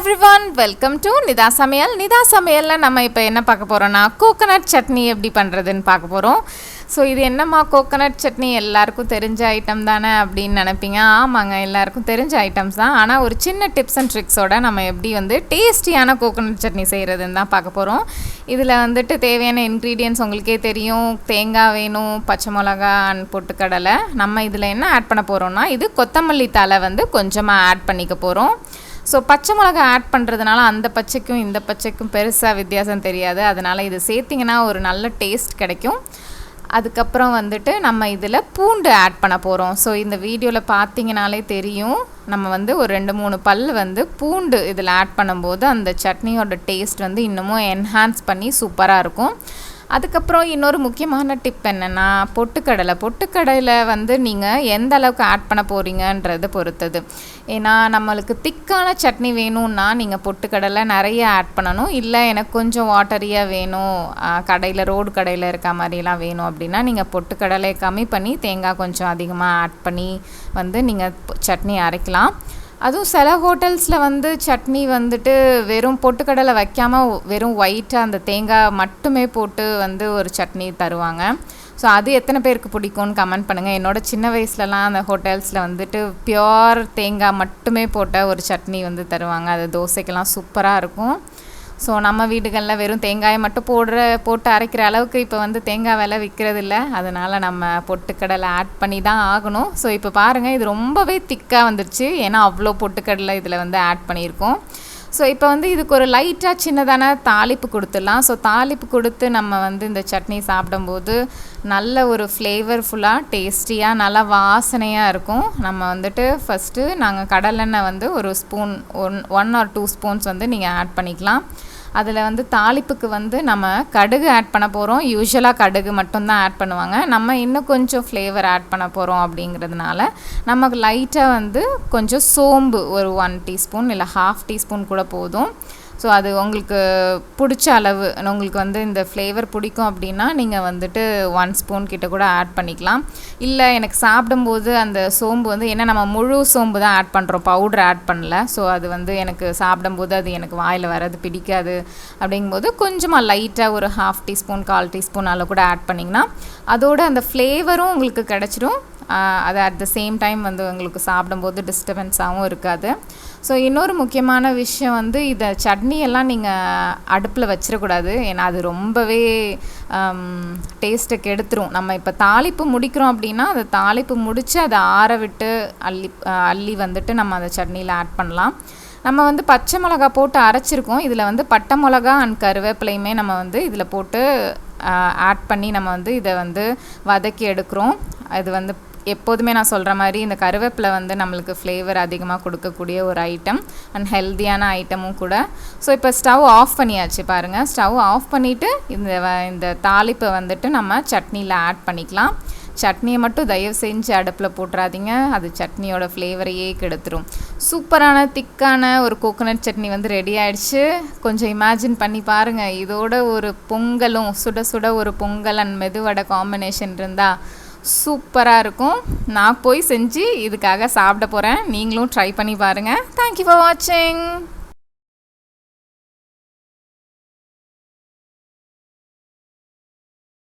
everyone, welcome to Nidha Samayal. Nidha Samayalல நம்ம இப்போ என்ன பார்க்க போறோம்னா கோகனட் சட்னி எப்படி பண்றதுன்னு பார்க்க போறோம். ஸோ இது என்னம்மா கோகனட் சட்னி எல்லாருக்கும் தெரிஞ்ச ஐட்டம் தானே அப்படின்னு நினைப்பீங்க. ஆமாங்க, எல்லாருக்கும் தெரிஞ்ச ஐட்டம்ஸ் தான். ஆனால் ஒரு சின்ன டிப்ஸ் அண்ட் ட்ரிக்ஸோட நம்ம எப்படி டேஸ்டியான கோகனட் சட்னி செய்கிறதுன்னு தான் பார்க்க போகிறோம். இதில் தேவையான இன்க்ரீடியன்ட்ஸ் உங்களுக்கே தெரியும். தேங்காய் வேணும், பச்சை மிளகா அண்ட் பொட்டுக்கடலை. நம்ம இதில் என்ன ஆட் பண்ண போகிறோம்னா இது கொத்தமல்லி தழை கொஞ்சமாக ஆட் பண்ணிக்க போகிறோம். ஸோ பச்சை மிளகா ஆட் பண்ணுறதுனால அந்த பச்சைக்கும் இந்த பச்சைக்கும் பெருசாக வித்தியாசம் தெரியாது. அதனால் இது சேர்த்திங்கன்னா ஒரு நல்ல டேஸ்ட் கிடைக்கும். அதுக்கப்புறம் நம்ம இதில் பூண்டு ஆட் பண்ண போகிறோம். ஸோ இந்த வீடியோவில் பார்த்தீங்கனாலே தெரியும், நம்ம ஒரு 2-3 பல் பூண்டு இதில் ஆட் பண்ணும்போது அந்த சட்னியோட டேஸ்ட் இன்னமும் என்ஹான்ஸ் பண்ணி சூப்பராக இருக்கும். அதுக்கப்புறம் இன்னொரு முக்கியமான டிப் என்னென்னா பொட்டுக்கடலை நீங்கள் எந்த அளவுக்கு ஆட் பண்ண போகிறீங்கன்றது பொறுத்தது. ஏன்னா நம்மளுக்கு திக்கான சட்னி வேணும்னா நீங்கள் பொட்டுக்கடலை நிறைய ஆட் பண்ணணும். இல்லை எனக்கு கொஞ்சம் வாட்டரியாக வேணும், ரோடு கடையில் இருக்க மாதிரிலாம் வேணும் அப்படின்னா நீங்கள் பொட்டுக்கடலை கம்மி பண்ணி தேங்காய் கொஞ்சம் அதிகமாக ஆட் பண்ணி நீங்கள் சட்னி அரைக்கலாம். அதுவும் சில ஹோட்டல்ஸில் சட்னி வெறும் பொட்டுக்கடலை வைக்காமல் வெறும் ஒயிட்டாக அந்த தேங்காய் மட்டுமே போட்டு ஒரு சட்னி தருவாங்க. ஸோ அது எத்தனை பேருக்கு பிடிக்கும்னு கமெண்ட் பண்ணுங்கள். என்னோடய சின்ன வயசுலலாம் அந்த ஹோட்டல்ஸில் பியோர் தேங்காய் மட்டுமே போட்ட ஒரு சட்னி தருவாங்க. அது தோசைக்கெல்லாம் சூப்பராக இருக்கும். ஸோ நம்ம வீடுகளில் வெறும் தேங்காயை மட்டும் போட்டு அரைக்கிற அளவுக்கு இப்போ தேங்காய் விலை விற்கிறதில்ல. அதனால் நம்ம பொட்டுக்கடலை ஆட் பண்ணி தான் ஆகணும். ஸோ இப்போ பாருங்கள், இது ரொம்பவே திக்காக வந்துருச்சு. ஏன்னா அவ்வளோ பொட்டுக்கடலை இதில் ஆட் பண்ணியிருக்கோம். ஸோ இப்போ இதுக்கு ஒரு லைட்டாக சின்னதான தாளிப்பு கொடுத்துடலாம். ஸோ தாளிப்பு கொடுத்து நம்ம இந்த சட்னி சாப்பிடும்போது நல்ல ஒரு ஃப்ளேவர்ஃபுல்லாக டேஸ்டியாக நல்லா வாசனையாக இருக்கும். நம்ம ஃபஸ்ட்டு நாங்கள் கடலெண்ணெய் ஒரு ஸ்பூன் 1 or 2 ஸ்பூன்ஸ் நீங்கள் ஆட் பண்ணிக்கலாம். அதில் தாளிப்புக்கு நம்ம கடுகு ஆட் பண்ண போகிறோம். யூஸ்வலாக கடுகு மட்டும்தான் ஆட் பண்ணுவாங்க. நம்ம இன்னும் கொஞ்சம் ஃப்ளேவர் ஆட் பண்ண போகிறோம் அப்படிங்கிறதுனால நமக்கு லைட்டாக கொஞ்சம் சோம்பு ஒரு 1 டீஸ்பூன் இல்லை 1/2 டீஸ்பூன் கூட போதும். ஸோ அது உங்களுக்கு பிடிச்ச அளவு, உங்களுக்கு இந்த ஃப்ளேவர் பிடிக்கும் அப்படின்னா நீங்கள் 1 ஸ்பூன் கிட்ட கூட ஆட் பண்ணிக்கலாம். இல்லை எனக்கு சாப்பிடும்போது அந்த சோம்பு ஏன்னா நம்ம முழு சோம்பு தான் ஆட் பண்ணுறோம், பவுடர் ஆட் பண்ணல. ஸோ அது எனக்கு சாப்பிடும்போது அது எனக்கு வாயில் வரது பிடிக்காது அப்படிங்கும்போது கொஞ்சமாக லைட்டாக ஒரு 1/2 டீஸ்பூன் 1/4 டீஸ்பூன் அளவு கூட ஆட் பண்ணிங்கன்னா அதோட அந்த ஃப்ளேவரும் உங்களுக்கு கிடச்சிடும். அது அட் த சேம் டைம் உங்களுக்கு சாப்பிடும்போது டிஸ்டர்பன்ஸாகவும் இருக்காது. ஸோ இன்னொரு முக்கியமான விஷயம் இதை சட்னியெல்லாம் நீங்கள் அடுப்பில் வச்சிடக்கூடாது. ஏன்னா அது ரொம்பவே டேஸ்ட்டை கெடுத்துரும். நம்ம இப்போ தாளிப்பு முடிக்கிறோம் அப்படின்னா அதை தாளிப்பு முடித்து அதை ஆற விட்டு அள்ளி நம்ம அந்த சட்னியில் ஆட் பண்ணலாம். நம்ம பச்சை மிளகா போட்டு அரைச்சிருக்கோம். இதில் பட்டை மிளகா அண்ட் கருவேப்பிலையுமே நம்ம இதில் போட்டு ஆட் பண்ணி நம்ம இதை வதக்கி எடுக்கிறோம். அது எப்போதுமே நான் சொல்கிற மாதிரி இந்த கருவேப்பிலை நம்மளுக்கு ஃப்ளேவர் அதிகமாக கொடுக்கக்கூடிய ஒரு ஐட்டம் அண்ட் ஹெல்த்தியான ஐட்டமும் கூட. ஸோ இப்போ ஸ்டவ் ஆஃப் பண்ணியாச்சு பாருங்கள். ஸ்டவ் ஆஃப் பண்ணிவிட்டு இந்த தாளிப்பை நம்ம சட்னியில் ஆட் பண்ணிக்கலாம். சட்னியை மட்டும் தயவு செஞ்சு அடுப்பில் போட்டுறாதீங்க, அது சட்னியோட ஃப்ளேவரையே கெடுத்துரும். சூப்பரான திக்கான ஒரு கோகோனட் சட்னி ரெடி ஆகிடுச்சு. கொஞ்சம் இமேஜின் பண்ணி பாருங்கள், இதோட ஒரு பொங்கலும் சுட சுட ஒரு பொங்கல் அண்ட் மெதுவடை காம்பினேஷன் இருந்தால் சூப்பராக இருக்கும். நான் போய் செஞ்சு இதுக்காக சாப்பிட போகிறேன். நீங்களும் ட்ரை பண்ணி பாருங்கள். தேங்க்யூ ஃபார் வாட்சிங்.